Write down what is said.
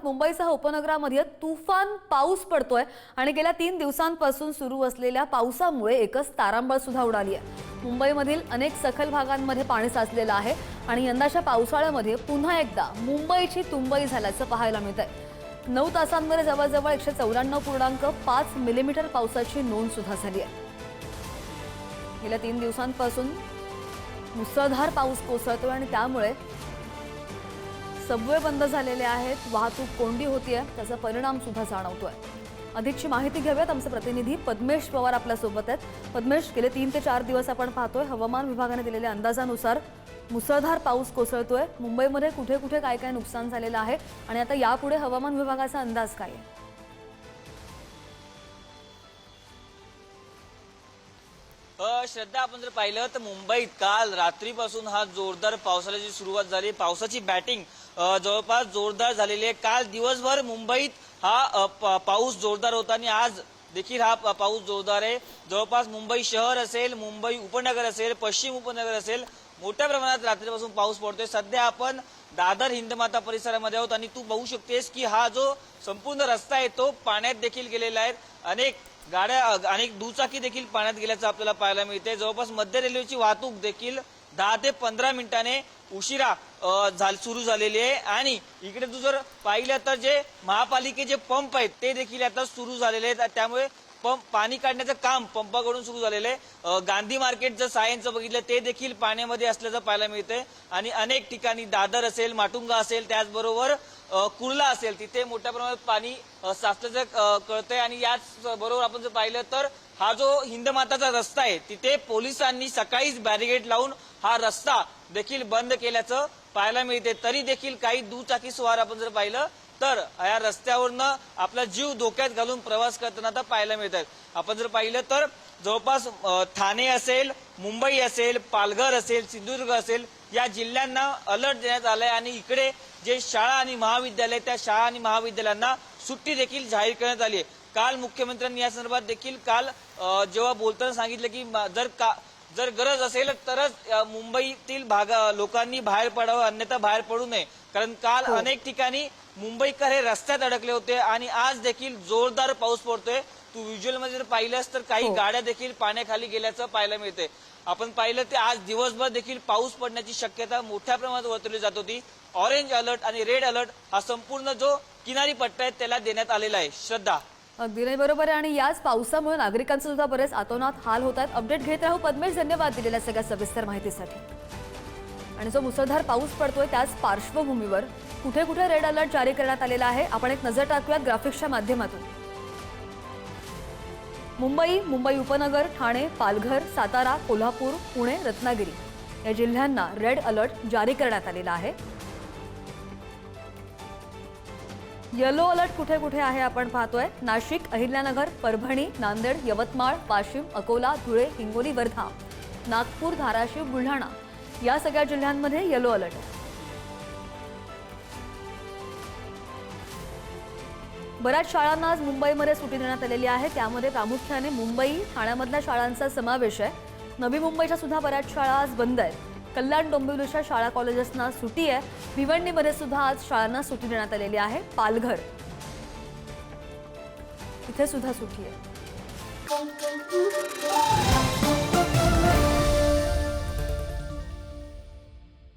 मुंबईसह उपनगरामध्ये तुफान पाऊस पडतोय आणि गेल्या 3 दिवसांपासून सुरू असलेल्या पावसामुळे एकच तारांबळ सुद्धा उडाली आहे। मुंबईमधील अनेक सखल भागांमध्ये पाणी साचलेलं आहे आणि यंदाच्या पावसाळ्यामध्ये पुन्हा एकदा मुंबईची तुंबई झाल्याचं पाहायला मिळतंय। 9 तासांमध्ये जवळजवळ 194.5 मिलीमीटर पावसाची नोंद सुद्धा झाली आहे। गेल्या 3 दिवसांपासून मुसळधार पाऊस कोसळतोय आणि त्यामुळे सबवे बंद झालेले आहेत, वाहतूक कोंडी होतीये, त्याचा परिणाम सुद्धा जाणवतोय। अधिकची माहिती घेऊयात, आमचे प्रतिनिधी पद्मेश पवार आपल्या सोबत आहेत। पद्मेश, गेले 3 ते 4 दिवस आपण पाहतोय हवामान विभागाने दिलेल्या अंदाजानुसार मुसळधार पाऊस कोसळतोय। मुंबईमध्ये कुठे कुठे काय काय नुकसान झालेलं आहे आणि आता यापुढे हवामान विभागाचा अंदाज काय आहे? श्रद्धा, आपण जर पाहिलं तर मुंबईत काल रात्रीपासून हा जोरदार पावसाची सुरुवात झाली। पावसाची बॅटिंग जवळपास जोरदार झालेली आहे। काल दिवसभर मुंबईत हा पाऊस जोरदार होता आणि आज देखील हा पाऊस जोरदार आहे। जवळपास मुंबई शहर असेल, मुंबई उपनगर असेल, पश्चिम उपनगर असेल, मोठ्या प्रमाणात रात्रीपासून पाऊस पडतोय। सध्या आपण दादर हिंदमाता परिसरामध्ये आहोत आणि तू बघू शकतेस की हा जो संपूर्ण रस्ता आहे तो पाण्यात देखील गेलेला आहे। अनेक गाड्या, अनेक दुचाकी देखील पाण्यात गेल्याचं आपल्याला पाहायला मिळते। जवळपास मध्य रेल्वेची वाहतूक देखील 10 ते 15 मिनिटांनी उशिरा सुरू झालेली आहे आणि इकडे तू जर पाहिलं तर जे महापालिकेचे पंप आहेत ते देखील आता सुरू झालेले आहेत। त्यामुळे पाणी काढण्याचं काम पंपाकडून सुरू झालेलं आहे। गांधी मार्केट जर सायन्सचं बघितलं ते देखील पाण्यामध्ये असल्याचं पाहायला मिळतंय आणि अनेक ठिकाणी दादर असेल, माटुंगा असेल, त्याचबरोबर कुर्ला असेल, तिथे मोठ्या प्रमाणात पाणी साचल्याचं कळतंय। आणि याच बरोबर आपण जर पाहिलं तर हा जो हिंदमाताचा रस्ता आहे तिथे पोलिसांनी सकाळीच बॅरिकेड लावून हा रस्ता देखील बंद केल्याचं पाहायला मिळते। तरी देखील काही दुचाकी स्वार आपण जर पाहिलं तर या रस्त्यावरनं आपला जीव धोक्यात घालून प्रवास करताना आता पाहायला मिळत आहेत। आपण जर पाहिलं तर जवळपास ठाणे असेल, मुंबई असेल, पालघर असेल, सिंधुदुर्ग असेल, या जिल्ह्यांना अलर्ट देण्यात आलाय आणि इकडे जे शाळा आणि महाविद्यालय, त्या शाळा आणि महाविद्यालयांना सुट्टी देखील जाहीर करण्यात आली आहे। काल मुख्यमंत्र्यांनी या संदर्भात देखील काल जेव्हा बोलताना सांगितलं की जर गरज असेल तरच मुंबईतील लोकांनी बाहेर पडावं, अन्यथा बाहेर पडू नये। कारण काल अनेक ठिकाणी मुंबईकर हे रस्त्यात अडकले होते आणि आज देखील जोरदार पाऊस पडतोय। तू व्हिज्युअल मध्ये जर पाहिलंस तर काही गाड्या देखील पाण्याखाली गेल्याचं पाहायला मिळते। आपण पाहिलं ते आज दिवसभर देखील पाऊस पडण्याची शक्यता मोठ्या प्रमाणात वर्तवली जात होती। ऑरेंज अलर्ट आणि रेड अलर्ट हा संपूर्ण जो किनारी पट्टा आहे त्याला देण्यात आलेला आहे। श्रद्धा, अगदी नाही, बरोबर आहे। आणि याच पावसामुळे नागरिकांचे सुद्धा बरेच आतोनात हाल होत आहेत। अपडेट घेत राहू पद्मेश, धन्यवाद दिलेल्या सगळ्या सविस्तर माहितीसाठी। आणि जो मुसळधार पाऊस पडतोय त्याच पार्श्वभूमीवर कुठे कुठे रेड अलर्ट जारी करण्यात आलेला आहे, आपण एक नजर टाकूयात ग्राफिक्सच्या माध्यमातून। मुंबई, मुंबई उपनगर, ठाणे, पालघर, सातारा, कोल्हापूर, पुणे, रत्नागिरी या जिल्ह्यांना रेड अलर्ट जारी करण्यात आलेला आहे। येलो अलर्ट कुठे कुठे आहे आपण पाहतोय। नाशिक, अहिल्यानगर, परभणी, नांदेड, यवतमाळ, वाशिम, अकोला, धुळे, हिंगोली, वर्धा, नागपूर, धाराशिव, बुलढाणा या सगळ्या जिल्ह्यांमध्ये येलो अलर्ट आहे। बऱ्याच शाळांना आज मुंबईमध्ये सुट्टी देण्यात आलेली आहे, त्यामध्ये प्रामुख्याने मुंबई, ठाण्यामधल्या शाळांचा समावेश आहे। नवी मुंबईच्या सुद्धा बऱ्याच शाळा आज बंद आहेत। कल्याण, डोंबिवलीच्या शाळा कॉलेजेसना सुट्टी आहे। भिवंडीमध्ये सुद्धा आज शाळांना सुट्टी देण्यात आलेली आहे। पालघर इथे सुद्धा सुट्टी आहे।